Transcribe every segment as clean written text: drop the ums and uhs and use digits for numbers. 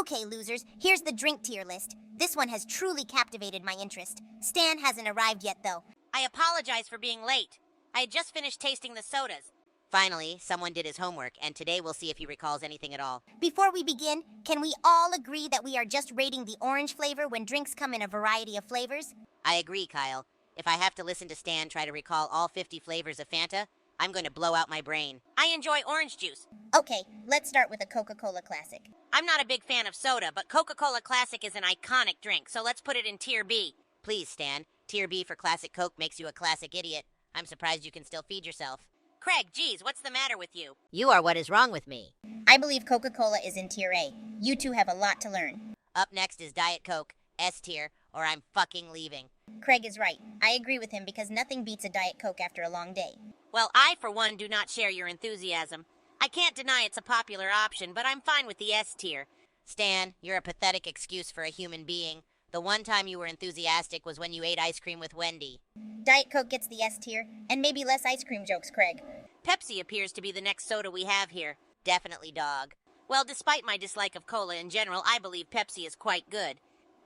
Okay, losers, here's the drink tier list. This one has truly captivated my interest. Stan hasn't arrived yet, though. I apologize for being late. I had just finished tasting the sodas. Finally, someone did his homework, and today we'll see if he recalls anything at all. Before we begin, can we all agree that we are just rating the orange flavor when drinks come in a variety of flavors? I agree, Kyle. If I have to listen to Stan try to recall all 50 flavors of Fanta, I'm going to blow out my brain. I enjoy orange juice. Okay, let's start with a Coca-Cola Classic. I'm not a big fan of soda, but Coca-Cola Classic is an iconic drink, so let's put it in Tier B. Please, Stan. Tier B for Classic Coke makes you a classic idiot. I'm surprised you can still feed yourself. Craig, geez, what's the matter with you? You are what is wrong with me. I believe Coca-Cola is in Tier A. You two have a lot to learn. Up next is Diet Coke, S tier, or I'm fucking leaving. Craig is right. I agree with him because nothing beats a Diet Coke after a long day. Well, I, for one, do not share your enthusiasm. I can't deny it's a popular option, but I'm fine with the S tier. Stan, you're a pathetic excuse for a human being. The one time you were enthusiastic was when you ate ice cream with Wendy. Diet Coke gets the S tier, and maybe less ice cream jokes, Craig. Pepsi appears to be the next soda we have here. Definitely dog. Well, despite my dislike of cola in general, I believe Pepsi is quite good.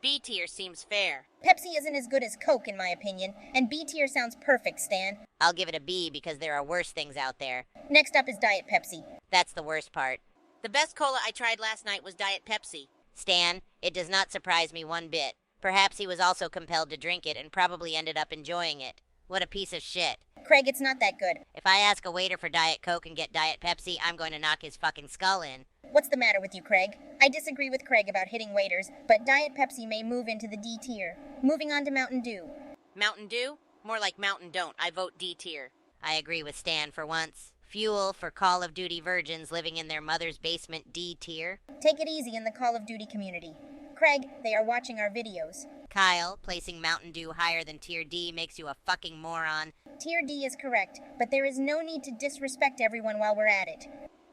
B tier seems fair. Pepsi isn't as good as Coke, in my opinion, and B tier sounds perfect, Stan. I'll give it a B because there are worse things out there. Next up is Diet Pepsi. That's the worst part. The best cola I tried last night was Diet Pepsi. Stan, it does not surprise me one bit. Perhaps he was also compelled to drink it and probably ended up enjoying it. What a piece of shit. Craig, it's not that good. If I ask a waiter for Diet Coke and get Diet Pepsi, I'm going to knock his fucking skull in. What's the matter with you, Craig? I disagree with Craig about hitting waiters, but Diet Pepsi may move into the D tier. Moving on to Mountain Dew. Mountain Dew? More like Mountain Don't. I vote D tier. I agree with Stan for once. Fuel for Call of Duty virgins living in their mother's basement, D tier. Take it easy in the Call of Duty community. Craig, they are watching our videos. Kyle, placing Mountain Dew higher than Tier D makes you a fucking moron. Tier D is correct, but there is no need to disrespect everyone while we're at it.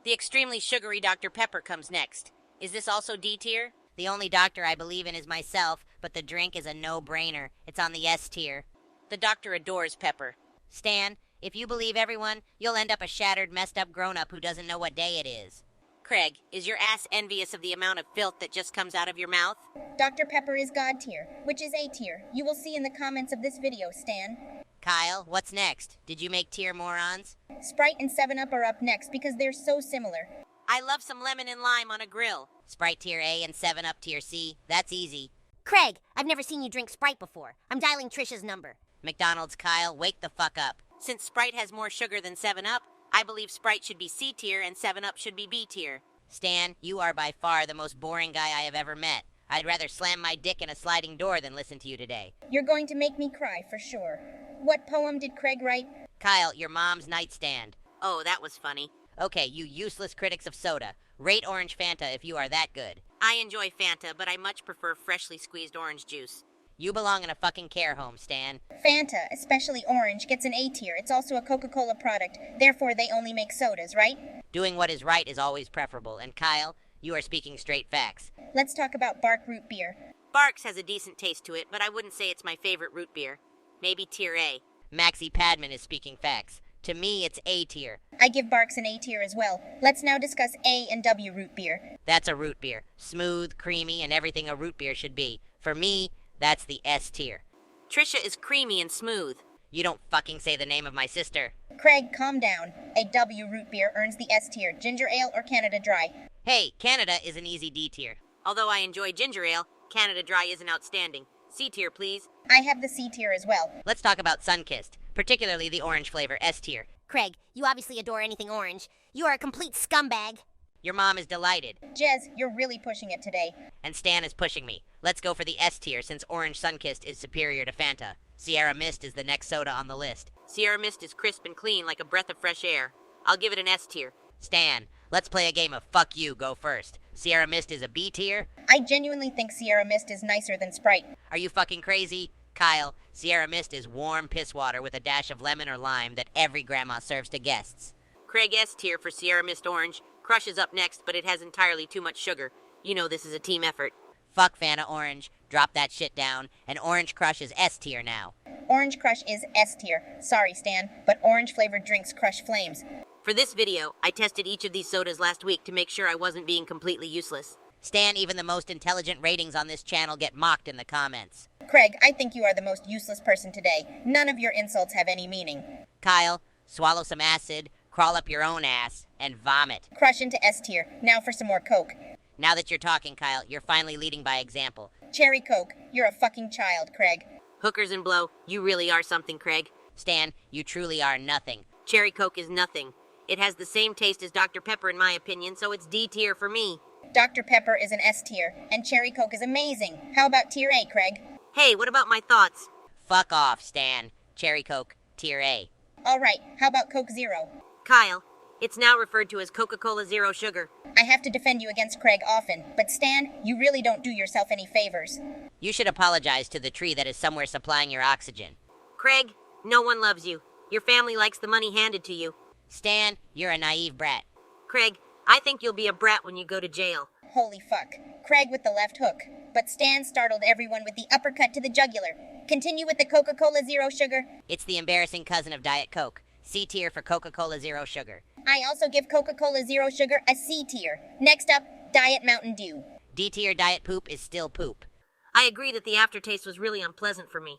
The extremely sugary Dr. Pepper comes next. Is this also D tier? The only doctor I believe in is myself, but the drink is a no-brainer. It's on the S tier. The doctor adores Pepper. Stan, if you believe everyone, you'll end up a shattered, messed-up grown-up who doesn't know what day it is. Craig, is your ass envious of the amount of filth that just comes out of your mouth? Dr. Pepper is God tier, which is A tier. You will see in the comments of this video, Stan. Kyle, what's next? Did you make tier morons? Sprite and 7-Up are up next because they're so similar. I love some lemon and lime on a grill. Sprite tier A and 7-Up tier C. That's easy. Craig, I've never seen you drink Sprite before. I'm dialing Trisha's number. McDonald's, Kyle, wake the fuck up. Since Sprite has more sugar than 7-Up, I believe Sprite should be C tier and 7-Up should be B tier. Stan, you are by far the most boring guy I have ever met. I'd rather slam my dick in a sliding door than listen to you today. You're going to make me cry, for sure. What poem did Craig write? Kyle, your mom's nightstand. Oh, that was funny. Okay, you useless critics of soda. Rate orange Fanta if you are that good. I enjoy Fanta, but I much prefer freshly squeezed orange juice. You belong in a fucking care home, Stan. Fanta, especially orange, gets an A tier. It's also a Coca-Cola product. Therefore, they only make sodas, right? Doing what is right is always preferable. And Kyle, you are speaking straight facts. Let's talk about Bark Root Beer. Barks has a decent taste to it, but I wouldn't say it's my favorite root beer. Maybe tier A. Maxie Padman is speaking facts. To me, it's A tier. I give Barks an A tier as well. Let's now discuss A and W root beer. That's a root beer. Smooth, creamy, and everything a root beer should be. For me, that's the S tier. Trisha is creamy and smooth. You don't fucking say the name of my sister. Craig, calm down. A W root beer earns the S tier. Ginger ale or Canada Dry? Hey, Canada is an easy D tier. Although I enjoy ginger ale, Canada Dry isn't outstanding. C tier, please. I have the C tier as well. Let's talk about Sunkissed, particularly the orange flavor, S tier. Craig, you obviously adore anything orange. You are a complete scumbag. Your mom is delighted. Jez, you're really pushing it today. And Stan is pushing me. Let's go for the S tier since Orange Sunkissed is superior to Fanta. Sierra Mist is the next soda on the list. Sierra Mist is crisp and clean like a breath of fresh air. I'll give it an S tier. Stan, let's play a game of fuck you, go first. Sierra Mist is a B tier? I genuinely think Sierra Mist is nicer than Sprite. Are you fucking crazy? Kyle, Sierra Mist is warm piss water with a dash of lemon or lime that every grandma serves to guests. Craig S tier for Sierra Mist Orange. Crush is up next, but it has entirely too much sugar. You know this is a team effort. Fuck Fanta Orange. Drop that shit down. And Orange Crush is S tier now. Orange Crush is S tier. Sorry, Stan, but orange-flavored drinks crush flames. For this video, I tested each of these sodas last week to make sure I wasn't being completely useless. Stan, even the most intelligent ratings on this channel get mocked in the comments. Craig, I think you are the most useless person today. None of your insults have any meaning. Kyle, swallow some acid, crawl up your own ass, and vomit. Crush into S tier. Now for some more Coke. Now that you're talking, Kyle, you're finally leading by example. Cherry Coke, you're a fucking child, Craig. Hookers and blow, you really are something, Craig. Stan, you truly are nothing. Cherry Coke is nothing. It has the same taste as Dr. Pepper in my opinion, so it's D tier for me. Dr. Pepper is an S tier, and Cherry Coke is amazing. How about tier A, Craig? Hey, what about my thoughts? Fuck off, Stan. Cherry Coke, tier A. Alright, how about Coke Zero? Kyle, it's now referred to as Coca-Cola Zero Sugar. I have to defend you against Craig often, but Stan, you really don't do yourself any favors. You should apologize to the tree that is somewhere supplying your oxygen. Craig, no one loves you. Your family likes the money handed to you. Stan, you're a naive brat. Craig, I think you'll be a brat when you go to jail. Holy fuck. Craig with the left hook, but Stan startled everyone with the uppercut to the jugular. Continue with the Coca-Cola Zero Sugar. It's the embarrassing cousin of Diet Coke. C tier for Coca-Cola Zero Sugar. I also give Coca-Cola Zero Sugar a C tier. Next up, Diet Mountain Dew. D tier diet poop is still poop. I agree that the aftertaste was really unpleasant for me.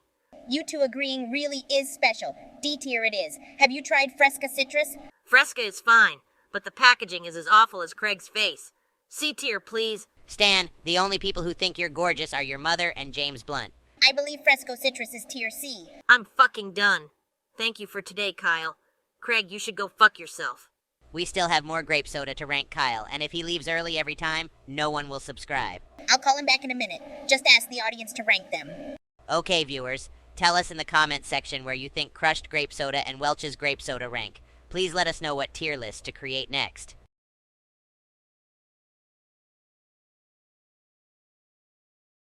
You two agreeing really is special. D tier it is. Have you tried Fresca Citrus? Fresca is fine, but the packaging is as awful as Craig's face. C tier, please. Stan, the only people who think you're gorgeous are your mother and James Blunt. I believe Fresco Citrus is tier C. I'm fucking done. Thank you for today, Kyle. Craig, you should go fuck yourself. We still have more grape soda to rank Kyle, and if he leaves early every time, no one will subscribe. I'll call him back in a minute. Just ask the audience to rank them. Okay, viewers, tell us in the comments section where you think crushed grape soda and Welch's grape soda rank. Please let us know what tier list to create next.